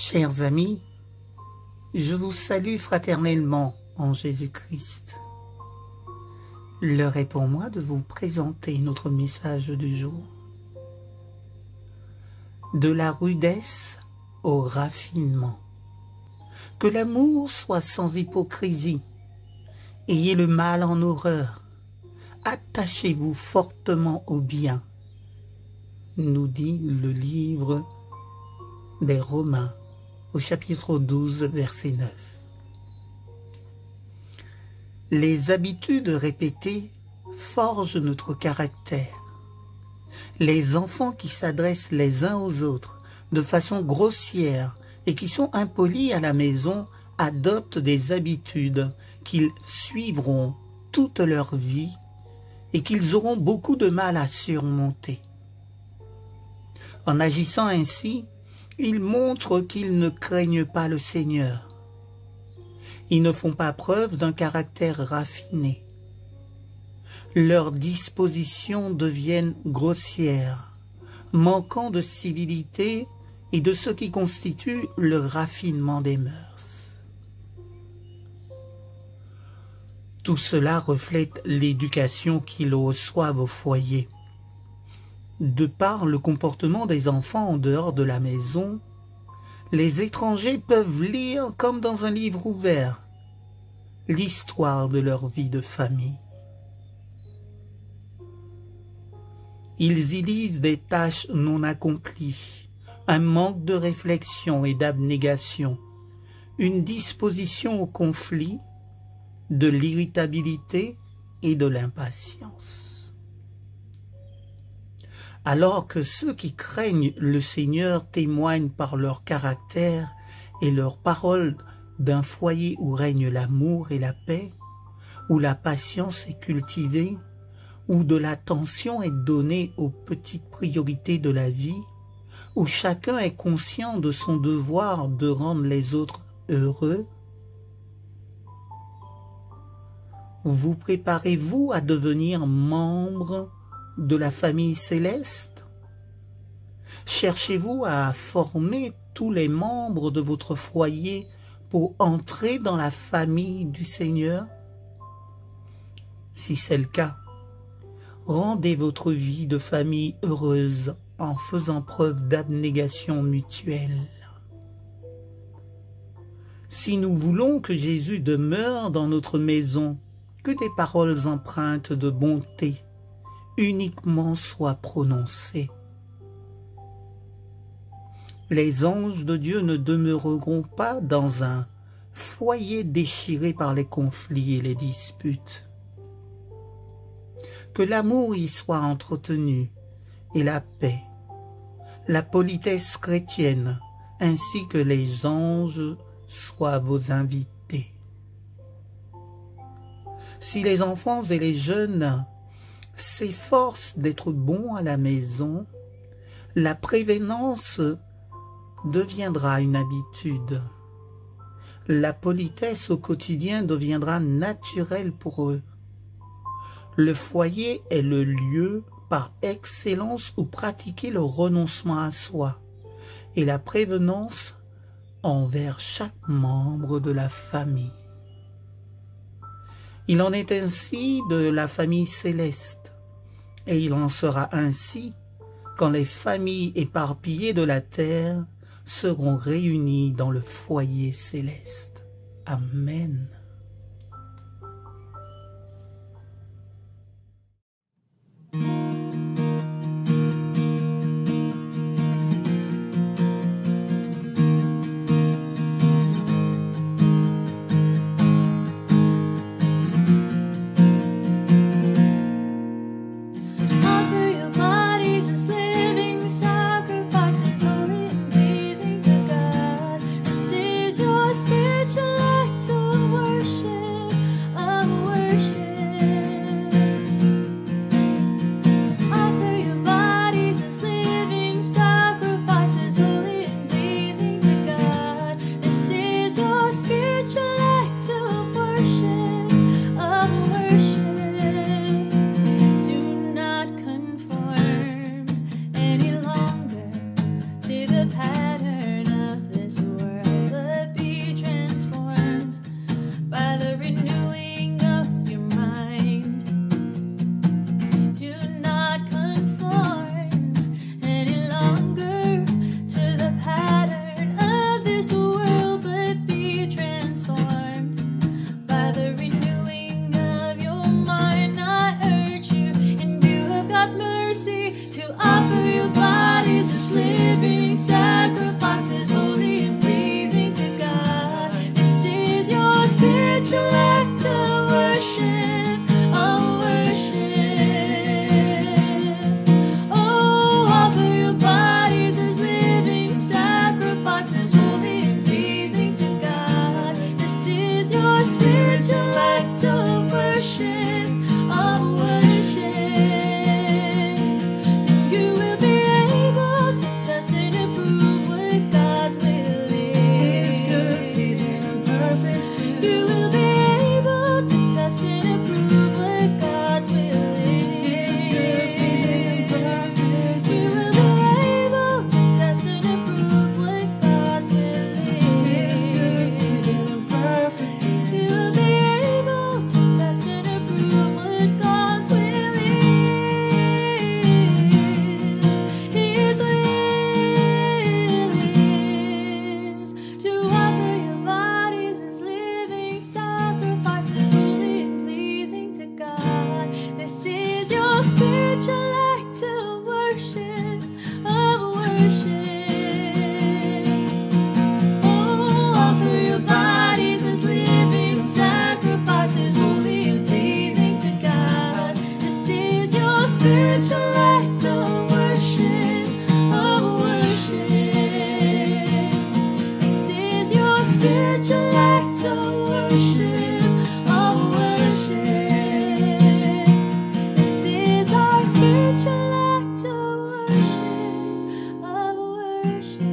Chers amis, je vous salue fraternellement en Jésus-Christ. L'heure est pour moi de vous présenter notre message du jour. De la rudesse au raffinement. Que l'amour soit sans hypocrisie. Ayez le mal en horreur. Attachez-vous fortement au bien, nous dit le livre des Romains au chapitre 12, verset 9. Les habitudes répétées forgent notre caractère. Les enfants qui s'adressent les uns aux autres de façon grossière et qui sont impolis à la maison adoptent des habitudes qu'ils suivront toute leur vie et qu'ils auront beaucoup de mal à surmonter. En agissant ainsi, ils montrent qu'ils ne craignent pas le Seigneur. Ils ne font pas preuve d'un caractère raffiné. Leurs dispositions deviennent grossières, manquant de civilité et de ce qui constitue le raffinement des mœurs. Tout cela reflète l'éducation qu'ils reçoivent au foyer. De par le comportement des enfants en dehors de la maison, les étrangers peuvent lire comme dans un livre ouvert l'histoire de leur vie de famille. Ils y lisent des tâches non accomplies, un manque de réflexion et d'abnégation, une disposition au conflit, de l'irritabilité et de l'impatience. Alors que ceux qui craignent le Seigneur témoignent par leur caractère et leurs paroles d'un foyer où règne l'amour et la paix, où la patience est cultivée, où de l'attention est donnée aux petites priorités de la vie, où chacun est conscient de son devoir de rendre les autres heureux, vous préparez-vous à devenir membre de la famille céleste? Cherchez-vous à former tous les membres de votre foyer pour entrer dans la famille du Seigneur? Si c'est le cas, rendez votre vie de famille heureuse en faisant preuve d'abnégation mutuelle. Si nous voulons que Jésus demeure dans notre maison, que des paroles empreintes de bonté uniquement soient prononcées. Les anges de Dieu ne demeureront pas dans un foyer déchiré par les conflits et les disputes. Que l'amour y soit entretenu et la paix, la politesse chrétienne, ainsi que les anges soient vos invités. Si les enfants et les jeunes s'efforcent d'être bons à la maison, la prévenance deviendra une habitude. La politesse au quotidien deviendra naturelle pour eux. Le foyer est le lieu par excellence où pratiquer le renoncement à soi et la prévenance envers chaque membre de la famille. Il en est ainsi de la famille céleste, et il en sera ainsi quand les familles éparpillées de la terre seront réunies dans le foyer céleste. Amen. pattern of this world. living sacrifices, holy and pleasing to God. This is your spiritual act of worship, of worship. Oh, offer your bodies as living sacrifices, holy and pleasing to God. This is your spiritual act of worship, of worship. You will be able to test and approve what God's will is. Good, pleasing, and perfect. You will be able to test and approve what God's will is. Good, pleasing, and perfect. You will be able to test and approve what God's will is. Good, pleasing, and perfect. You will be able to test and approve what God's will is. His will is to offer your bodies as living sacrifices, holy and pleasing to God. This is your spiritual act of worship, of worship. Oh, offer your bodies as living sacrifices, holy and pleasing to God. This is your spiritual act of worship, of worship. This is your spiritual act of worship, of worship. This is our spiritual act of worship, of worship.